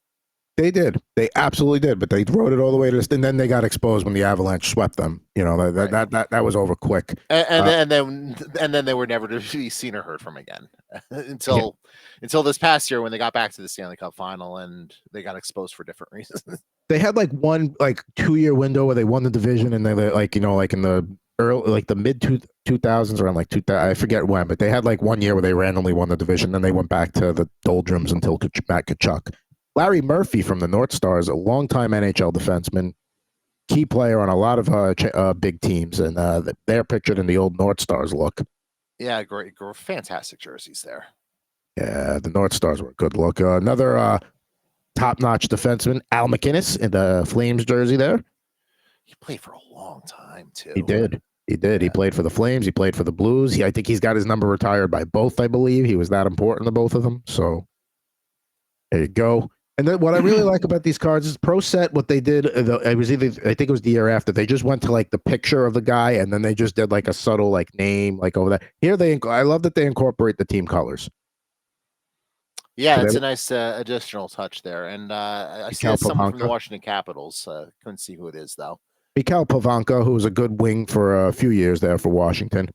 They did. They absolutely did, but they rode it all the way to this, and then they got exposed when the Avalanche swept them. That was over quick. And then they were never to be seen or heard from again until this past year when they got back to the Stanley Cup final and they got exposed for different reasons. They had like one 2-year window where they won the division, and they in the early the mid 2000s, around 2000, I forget when, but they had like 1 year where they randomly won the division. Then they went back to the doldrums until Matt Tkachuk. Larry Murphy from the North Stars, a longtime NHL defenseman, key player on a lot of big teams, and they're pictured in the old North Stars look. Yeah, great, fantastic jerseys there. Yeah, the North Stars were a good look. Another top-notch defenseman, Al McInnes, in the Flames jersey there. He played for a long time, too. He did. Yeah. He played for the Flames. He played for the Blues. I think he's got his number retired by both, I believe. He was that important to both of them. So there you go. And then what I really like about these cards is Pro Set, what they did, it was either, I think it was the year after, they just went to like the picture of the guy and then they just did like a subtle like name like over there. Here I love that they incorporate the team colors. Yeah, so it's a nice additional touch there. And I see someone from the Washington Capitals. Couldn't see who it is, though. Mikhail Pavanka, who was a good wing for a few years there for Washington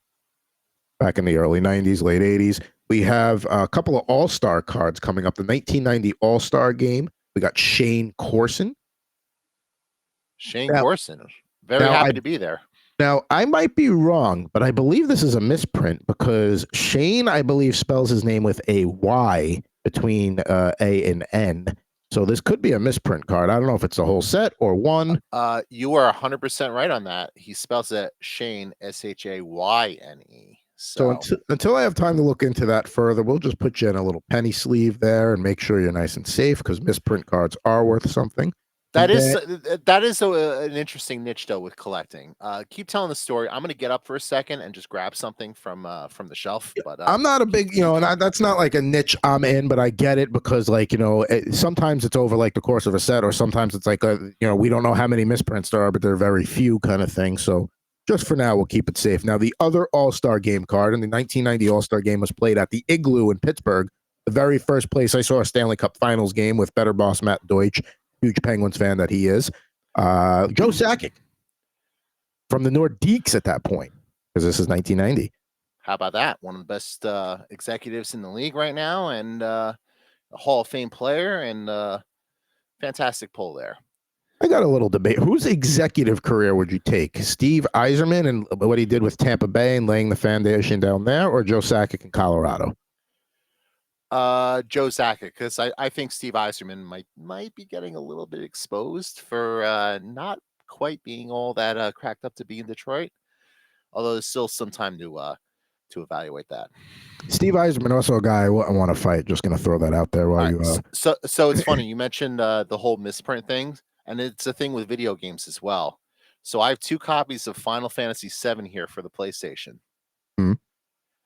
back in the early 90s, late 80s. We have a couple of All-Star cards coming up. The 1990 All-Star game. We got Shane Corson. Corson. Very happy to be there. Now, I might be wrong, but I believe this is a misprint because Shane, I believe, spells his name with a Y between A and N. So this could be a misprint card. I don't know if it's a whole set or one. You are 100% right on that. He spells it Shane, Shayne. So until I have time to look into that further, we'll just put you in a little penny sleeve there and make sure you're nice and safe because misprint cards are worth something. That is an interesting niche though with collecting. Keep telling the story. I'm going to get up for a second and just grab something from the shelf. But I'm not a big, and that's not like a niche I'm in, but I get it because sometimes it's over like the course of a set, or sometimes it's like we don't know how many misprints there are, but they're very few kind of thing. So just for now, we'll keep it safe. Now, the other All-Star game card in the 1990 All-Star game was played at the Igloo in Pittsburgh. The very first place I saw a Stanley Cup Finals game with better boss Matt Deutsch, huge Penguins fan that he is. Joe Sakic from the Nordiques at that point, because this is 1990. How about that? One of the best executives in the league right now, and a Hall of Fame player, and fantastic pull there. I got a little debate. Whose executive career would you take? Steve Yzerman and what he did with Tampa Bay and laying the foundation down there, or Joe Sakic in Colorado? Joe Sakic, because I think Steve Yzerman might be getting a little bit exposed for not quite being all that cracked up to be in Detroit. Although there's still some time to evaluate that. Steve Yzerman, also a guy I want to fight. Just going to throw that out there while you. So it's funny you mentioned the whole misprint thing. And it's a thing with video games as well. So I have 2 copies of Final Fantasy VII here for the PlayStation. Mm-hmm.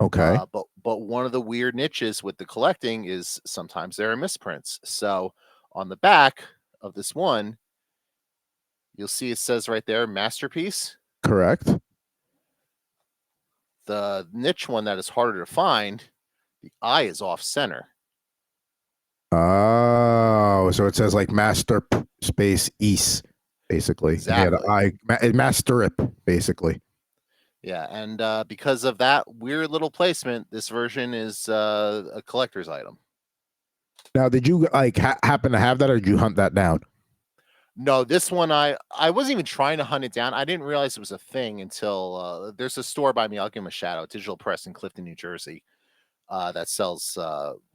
Okay. But one of the weird niches with the collecting is sometimes there are misprints. So on the back of this one, you'll see it says right there, masterpiece. Correct. The niche one that is harder to find, the eye is off center. Oh, so it says like master space east, basically. Exactly. Yeah, master it, basically. Yeah, and because of that weird little placement, this version is a collector's item. Now, did you like happen to have that, or did you hunt that down? No, this one I wasn't even trying to hunt it down. I didn't realize it was a thing until there's a store by me. I'll give him a shout out, Digital Press in Clifton, New Jersey, that sells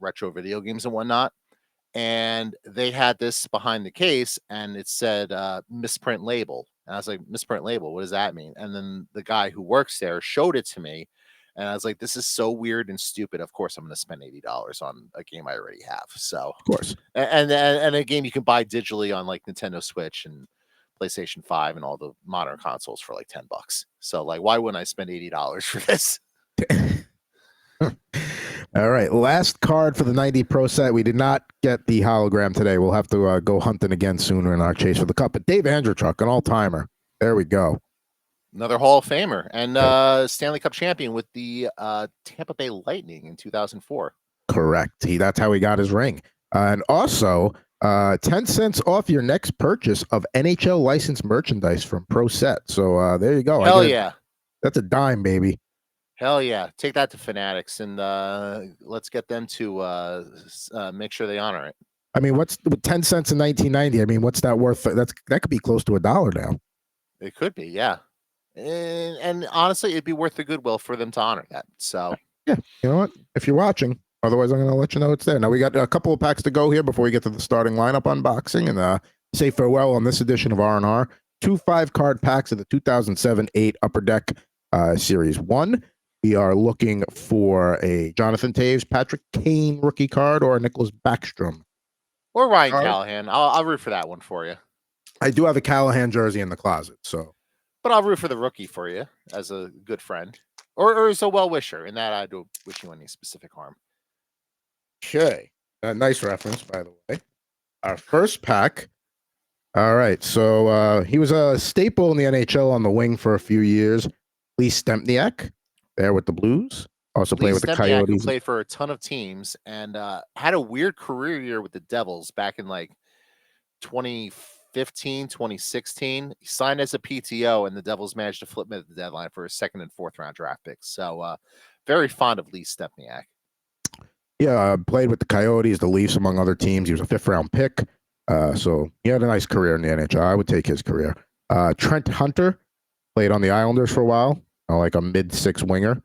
retro video games and whatnot. And they had this behind the case, and it said misprint label. And I was like, misprint label, what does that mean? And then the guy who works there showed it to me, and I was like, this is so weird and stupid. Of course, I'm going to spend $80 on a game I already have. So, Of course. and a game you can buy digitally on like Nintendo Switch and PlayStation 5 and all the modern consoles for like $10. So, like, why wouldn't I spend $80 for this? All right, last card for the 90 Pro set. We did not get the hologram today. We'll have to go hunting again sooner in our chase for the cup. But Dave Andrewchuk, an all-timer. There we go. Another Hall of Famer and Stanley Cup champion with the Tampa Bay Lightning in 2004. Correct. That's how he got his ring. And also, 10 cents off your next purchase of NHL licensed merchandise from Pro Set. So there you go. Hell yeah. That's a dime, baby. Hell yeah. Take that to Fanatics and let's get them to make sure they honor it. I mean, what's 10 cents in 1990? I mean, what's that worth? That could be close to $1 now. It could be, yeah. And honestly, it'd be worth the goodwill for them to honor that. So, yeah, you know what? If you're watching, otherwise I'm going to let you know it's there. Now, we got a couple of packs to go here before we get to the starting lineup unboxing and say farewell on this edition of R&R. 2 5-card packs of the 2007-8 Upper Deck Series 1. We are looking for a Jonathan Taves, Patrick Kane rookie card, or a Nicholas Backstrom. Or Ryan Callahan. I'll root for that one for you. I do have a Callahan jersey in the closet, so. But I'll root for the rookie for you as a good friend. Or as a well-wisher. In that, I don't wish you any specific harm. Okay. Nice reference, by the way. Our first pack. All right. So he was a staple in the NHL on the wing for a few years. Lee Stempniak, there with the Blues. Also played with the Coyotes. Who played for a ton of teams and had a weird career year with the Devils back in like 2015, 2016. He signed as a PTO, and the Devils managed to flip him at the deadline for a 2nd and 4th round draft picks. So very fond of Lee Stempniak. Yeah, played with the Coyotes, the Leafs, among other teams. He was a 5th round pick. So he had a nice career in the NHL. I would take his career. Trent Hunter played on the Islanders for a while, like a mid-6 winger.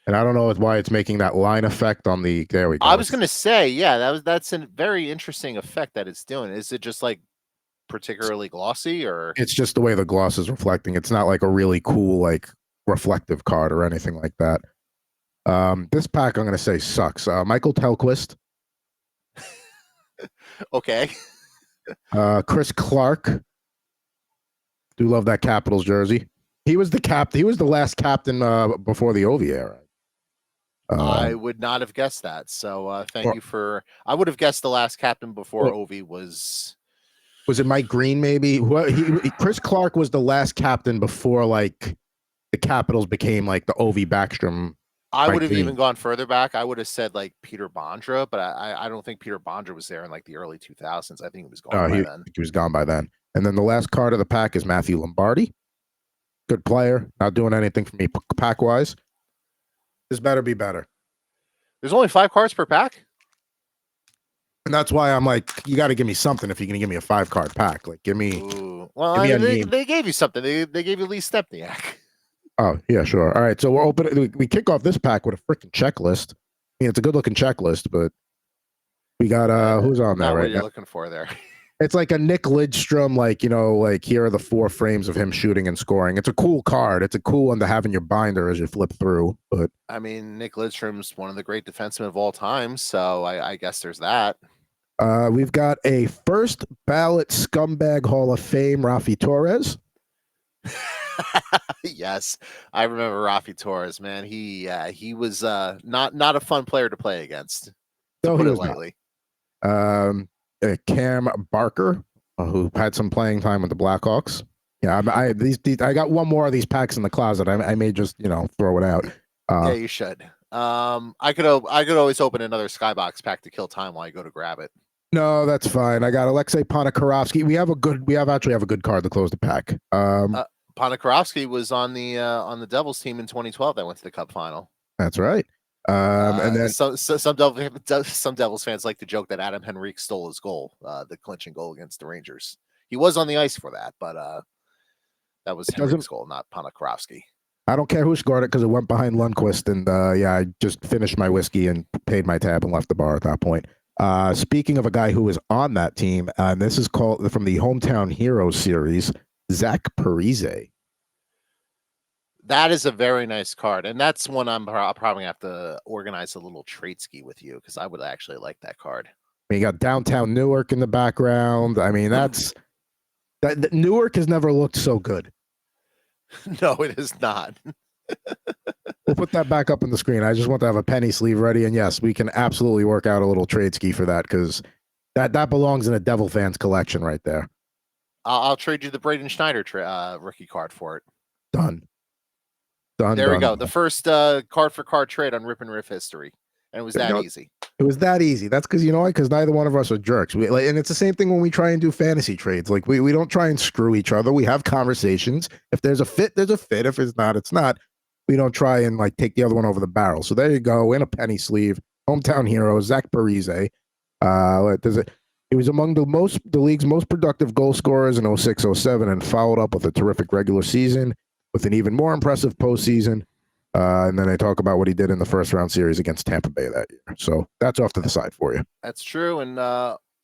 And I don't know why it's making that line effect on the. There we go. I was going to say, yeah, that's a very interesting effect that it's doing. Is it just like particularly glossy, or it's just the way the gloss is reflecting? It's not like a really cool like reflective card or anything like that. This pack I'm going to say sucks. Michael Tellquist. Okay. Chris Clark. Do love that Capitals jersey. He was the last captain before the Ovi era. I would not have guessed that. So thank you for. I would have guessed the last captain before Ovi was. Was it Mike Green? Maybe. Chris Clark was the last captain before like the Capitals became like the Ovi Backstrom. I would have even gone further back. I would have said like Peter Bondra, but I don't think Peter Bondra was there in like the early 2000s. I think he was gone by then. He was gone by then. And then the last card of the pack is Matthew Lombardi. Good player. Not doing anything for me pack wise. This better be better. There's only 5 cards per pack. And that's why I'm like, you got to give me something if you're going to give me a 5-card pack. Like, give me. Ooh. Well, they gave you something. They gave you Lee Stempniak. Oh, yeah, sure. All right. So we're open. We kick off this pack with a freaking checklist. I mean, it's a good looking checklist, but we got, who's on there right right what you're now? Looking for there. It's like a Nick Lidstrom, like, like here are the 4 frames of him shooting and scoring. It's a cool card. It's a cool one to have in your binder as you flip through. But I mean, Nick Lidstrom's one of the great defensemen of all time, so I guess there's that. We've got a first ballot scumbag Hall of Fame, Rafi Torres. Yes, I remember Rafi Torres, man. He was not a fun player to play against, to No, put he it was not. lightly. Cam Barker, who had some playing time with the Blackhawks. Yeah, these I got one more of these packs in the closet. I may just throw it out. Yeah, you should. I could always open another Skybox pack to kill time while I go to grab it. No, that's fine. I got Alexei Ponikarovsky. We actually have a good card to close the pack. Ponikarovsky was on the Devils team in 2012 that went to the Cup final. That's right. And then Some Devils fans like to joke that Adam Henrique stole his goal, the clinching goal against the Rangers. He was on the ice for that, but that was it Henrique's doesn't. goal, not Ponikarovsky. I don't care who scored it because it went behind Lundqvist, and yeah, I just finished my whiskey and paid my tab and left the bar at that point. Speaking of a guy who was on that team, and this is called from the Hometown Heroes series, Zach Parise. That is a very nice card, and that's one I'll probably have to organize a little trade ski with you because I would actually like that card. You got downtown Newark in the background. I mean, that Newark has never looked so good. No, it is not. We'll put that back up on the screen. I just want to have a penny sleeve ready, and yes, we can absolutely work out a little trade ski for that because that belongs in a Devil fans collection right there. I'll trade you the Braden Schneider rookie card for it. Done. There we go. The first card for card trade on Rip N Riff history, and it was that easy. It was that easy. That's because because neither one of us are jerks. And it's the same thing when we try and do fantasy trades. Like we don't try and screw each other. We have conversations. If there's a fit, there's a fit. If it's not, it's not. We don't try and take the other one over the barrel. So there you go, in a penny sleeve. Hometown hero Zach Parise. He was among the league's most productive goal scorers in 06-07 and followed up with a terrific regular season with an even more impressive postseason. And then they talk about what he did in the first round series against Tampa Bay that year. So that's off to the side for you. That's true. And,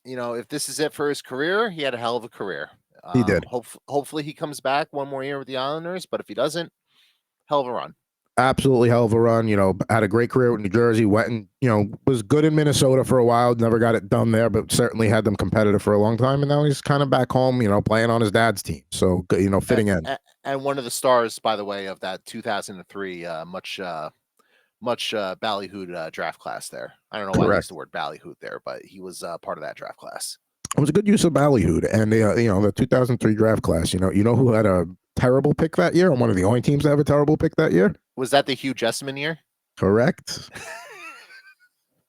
if this is it for his career, he had a hell of a career. He did. Hopefully he comes back one more year with the Islanders. But if he doesn't, hell of a run. Absolutely hell of a run. Had a great career with New Jersey. Went and, was good in Minnesota for a while. Never got it done there, but certainly had them competitive for a long time. And now he's kind of back home, playing on his dad's team. So, fitting in. And one of the stars, by the way, of that 2003 much ballyhooed draft class there. I don't know why I used the word ballyhooed there, but he was part of that draft class. It was a good use of ballyhooed. And, the 2003 draft class, you know who had a terrible pick that year and one of the only teams to have a terrible pick that year? Was that the Hugh Jessamine year? Correct.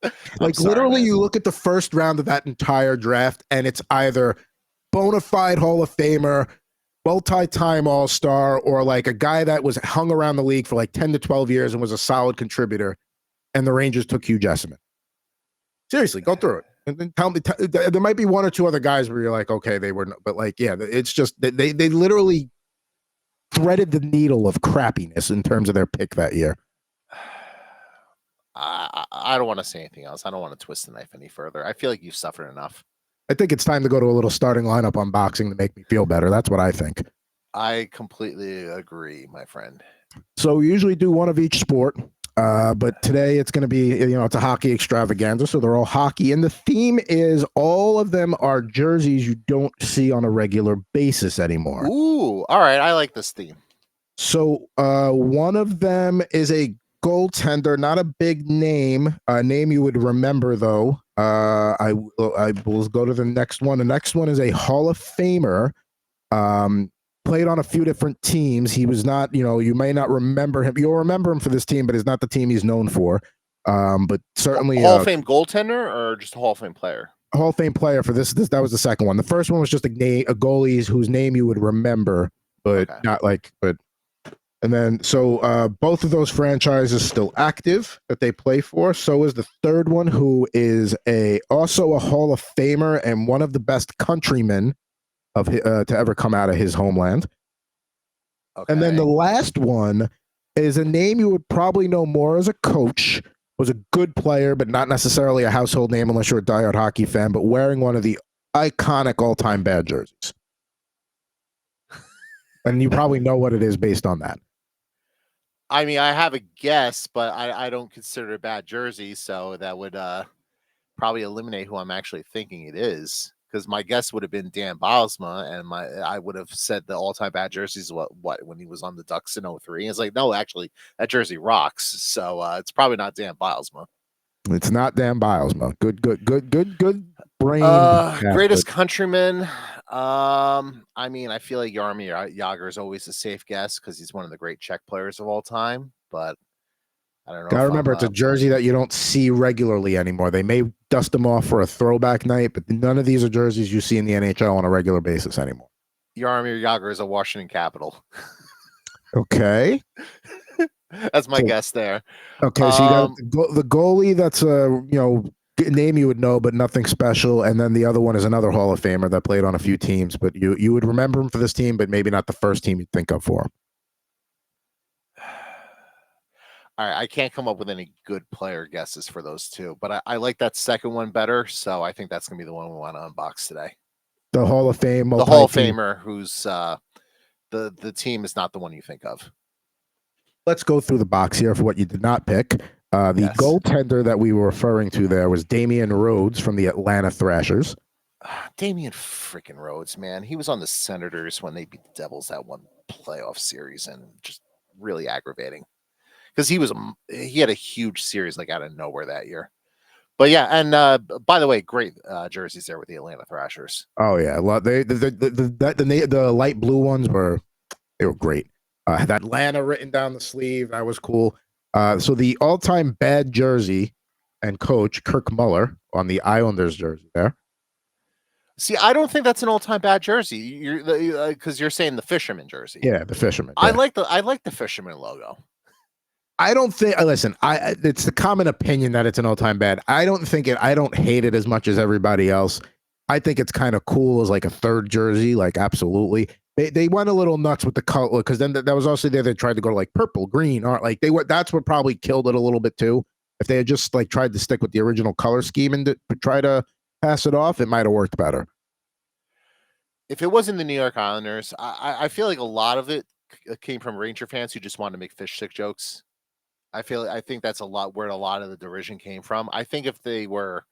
Sorry, literally, man. you look at the first round of that entire draft, and it's either bona fide Hall of Famer, multi-time All-Star, or a guy that was hung around the league for 10 to 12 years and was a solid contributor, and the Rangers took Hugh Jessamine. Seriously, go through it. And then tell me, there might be one or two other guys where you're like, okay, they were, but it's just, they literally threaded the needle of crappiness in terms of their pick that year. I don't want to say anything else. I don't want to twist the knife any further. I feel like you've suffered enough. I think it's time to go to a little starting lineup unboxing to make me feel better. That's what I think. I completely agree, my friend. So we usually do one of each sport, but today it's going to be, it's a hockey extravaganza. So they're all hockey. And the theme is all of them are jerseys you don't see on a regular basis anymore. Ooh, all right. I like this theme. So one of them is a goaltender, not a big name, a name you would remember, though. I will go to the next one. The next one is a Hall of Famer. Played on a few different teams. He was not, you may not remember him. You'll remember him for this team, but it's not the team he's known for. But certainly Hall of Fame goaltender or just a Hall of Fame player? Hall of Fame player for this. That was the second one. The first one was just a goalie whose name you would remember, but not but. And then, so both of those franchises still active that they play for. So is the third one, who is also a Hall of Famer and one of the best countrymen to ever come out of his homeland. Okay. And then the last one is a name you would probably know more as a coach. Was a good player, but not necessarily a household name unless you're a diehard hockey fan, but wearing one of the iconic all-time bad jerseys. And you probably know what it is based on that. I mean, I have a guess, but I don't consider it a bad jersey, so that would probably eliminate who I'm actually thinking it is. because my guess would have been Dan Bylsma, and I would have said the all-time bad jerseys. What when he was on the Ducks in 03. It's like, no, actually, that jersey rocks. So it's probably not Dan Bylsma. It's not Dan Bylsma. Good brain. Greatest countryman. I mean, I feel like Jaromir Jagr is always a safe guess because he's one of the great Czech players of all time. But I don't know. Gotta remember, it's a jersey that you don't see regularly anymore. They may dust them off for a throwback night, but none of these are jerseys you see in the NHL on a regular basis anymore. Jaromir Jagr is a Washington Capital. Okay. That's my guess there. Okay, so you got the goalie. That's a name you would know, but nothing special. And then the other one is another Hall of Famer that played on a few teams, but you would remember him for this team, but maybe not the first team you'd think of for him. All right, I can't come up with any good player guesses for those two, but I like that second one better, so I think that's gonna be the one we want to unbox today. The Hall of Fame, the Hall of Famer, who's the team is not the one you think of. Let's go through the box here for what you did not pick. The goaltender that we were referring to there was Damian Rhodes from the Atlanta Thrashers. Damian freaking Rhodes, man. He was on the Senators when they beat the Devils that one playoff series, and just really aggravating because he had a huge series like out of nowhere that year. But yeah, and by the way, great jerseys there with the Atlanta Thrashers. Oh yeah, the light blue ones were great. Had Atlanta written down the sleeve. That was cool. So the all-time bad jersey and coach, Kirk Muller, on the Islanders jersey there. See, I don't think that's an all-time bad jersey. Because you're saying the Fisherman jersey. Yeah, the Fisherman. Yeah. I like the Fisherman logo. I don't think. Listen, it's the common opinion that it's an all-time bad. I don't hate it as much as everybody else. I think it's kind of cool as like a third jersey. Like absolutely. They went a little nuts with the color because then that was also there. They tried to go to like purple, green, or like that's what probably killed it a little bit too. If they had just like tried to stick with the original color scheme and try to pass it off, it might have worked better. If it wasn't the New York Islanders, I feel like a lot of it came from Ranger fans who just wanted to make fish stick jokes. I think that's a lot where a lot of the derision came from. I think if they were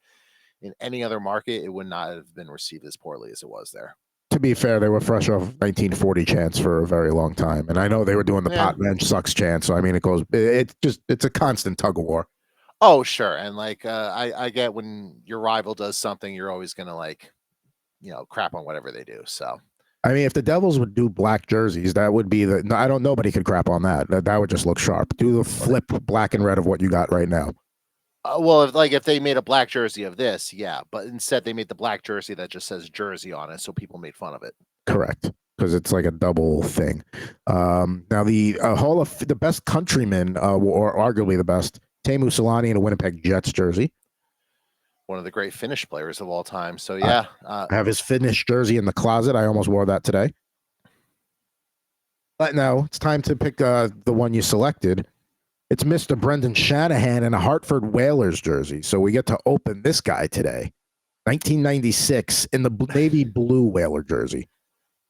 in any other market, it would not have been received as poorly as it was there. To be fair, they were fresh off 1940 chants for a very long time, and I know they were doing the pot bench sucks chant. So I mean, it's a constant tug of war. Oh sure, and like I get when your rival does something, you're always gonna like, crap on whatever they do. So I mean, if the Devils would do black jerseys, that would be nobody could crap on that. That would just look sharp. Do the flip black and red of what you got right now. Well, if they made a black jersey of this, yeah, but instead they made the black jersey that just says Jersey on it, so people made fun of it. Correct, because it's like a double thing. Now the best countryman, or arguably the best, Teemu Selanne in a Winnipeg Jets jersey. One of the great Finnish players of all time. So yeah, I have his Finnish jersey in the closet. I almost wore that today. But now it's time to pick the one you selected. It's Mr. Brendan Shanahan in a Hartford Whalers jersey. So we get to open this guy today. 1996 in the navy blue Whaler jersey.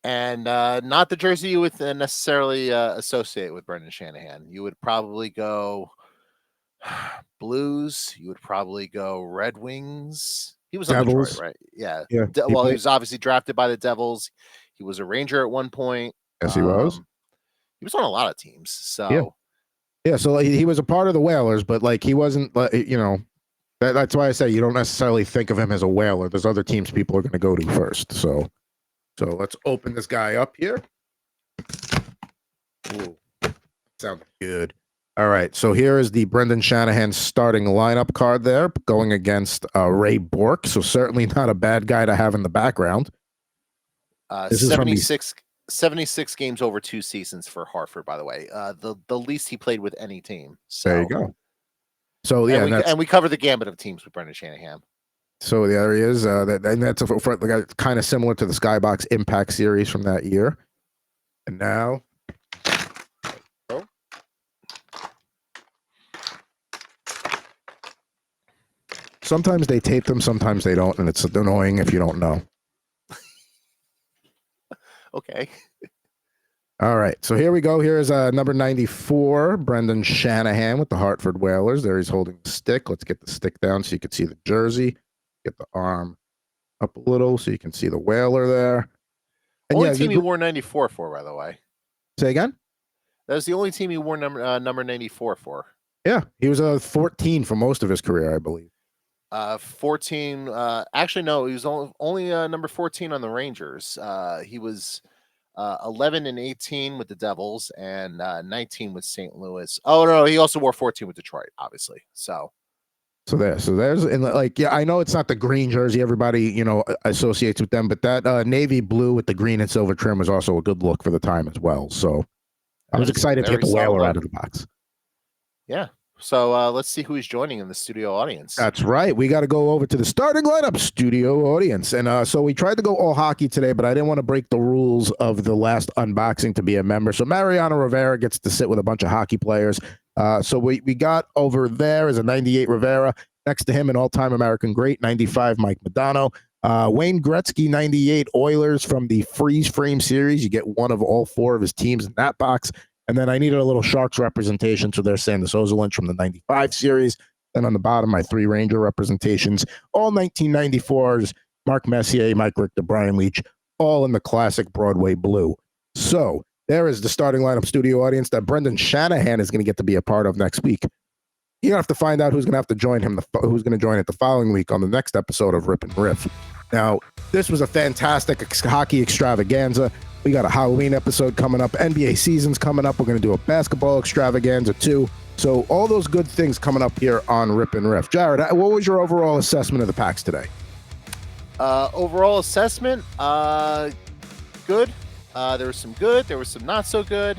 And not the jersey you would necessarily associate with Brendan Shanahan. You would probably go Blues. You would probably go Red Wings. He was on Devils. Detroit, right? Yeah. Yeah. He was obviously drafted by the Devils. He was a Ranger at one point. Yes, he was. He was on a lot of teams. So yeah. So he was a part of the Whalers, but like he wasn't. That's why I say you don't necessarily think of him as a Whaler. There's other teams people are going to go to first. So let's open this guy up here. Ooh, sounds good. All right, so here is the Brendan Shanahan starting lineup card there, going against Ray Bourque. So certainly not a bad guy to have in the background. 76 games over 2 seasons for Hartford, by the way. The least he played with any team. So there you go. So yeah, and we covered the gambit of teams with Brendan Shanahan. So there he is, and that's kind of similar to the Skybox Impact series from that year. And now, sometimes they tape them, sometimes they don't, and it's annoying if you don't know. Okay. All right, so here we go. Here's number 94, Brendan Shanahan with the Hartford Whalers. There he's holding the stick. Let's get the stick down so you can see the jersey. Get the arm up a little so you can see the Whaler there. And Only yeah, team he wore 94 for, by the way. say again? That was the only team he wore number 94 for. Yeah, he was a 14 for most of his career, I believe. 14. Actually, no, he was only number 14 on the Rangers. He was 11 and 18 with the Devils and 19 with St. Louis. Oh no, he also wore 14 with Detroit, obviously. So there's and like, yeah, I know it's not the green jersey everybody associates with them, but that navy blue with the green and silver trim was also a good look for the time as well. So I was excited to get the Whaler out of the box. Yeah. So let's see who he's joining in the studio audience. That's right. We got to go over to the starting lineup studio audience. And so we tried to go all hockey today, but I didn't want to break the rules of the last unboxing to be a member. So Mariano Rivera gets to sit with a bunch of hockey players. So we got over there is a 98 Rivera. Next to him, an all-time American great, 95 Mike Modano. Wayne Gretzky, 98 Oilers from the Freeze Frame series. You get one of all four of his teams in that box. And then I needed a little Sharks representation, so there's Sandis Ozolinsh from the 95 series. Then on the bottom, my 3 Ranger representations, all 1994s, Mark Messier, Mike Richter, Brian Leach, all in the classic Broadway blue. So there is the starting lineup studio audience that Brendan Shanahan is going to get to be a part of next week. You're going to have to find out who's going to have to join him, who's going to join it the following week on the next episode of Rip N Riff. Now, this was a fantastic hockey extravaganza. We got a Halloween episode coming up. NBA season's coming up. We're going to do a basketball extravaganza too. So all those good things coming up here on Rip and Riff. Jared, what was your overall assessment of the packs today? Overall assessment, good. There was some good. There was some not so good.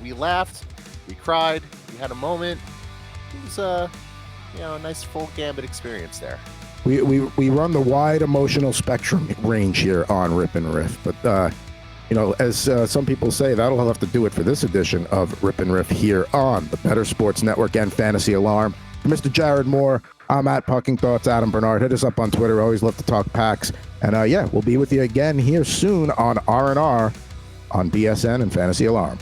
We laughed. We cried. We had a moment. It was a nice full gambit experience there. We run the wide emotional spectrum range here on Rip and Riff, but as some people say, that'll have to do it for this edition of Rip and Riff here on the Better Sports Network and Fantasy Alarm. For Mr. Jared Moore, I'm at Pucking Thoughts, Adam Bernard. Hit us up on Twitter. Always love to talk packs. And we'll be with you again here soon on R&R on BSN and Fantasy Alarm.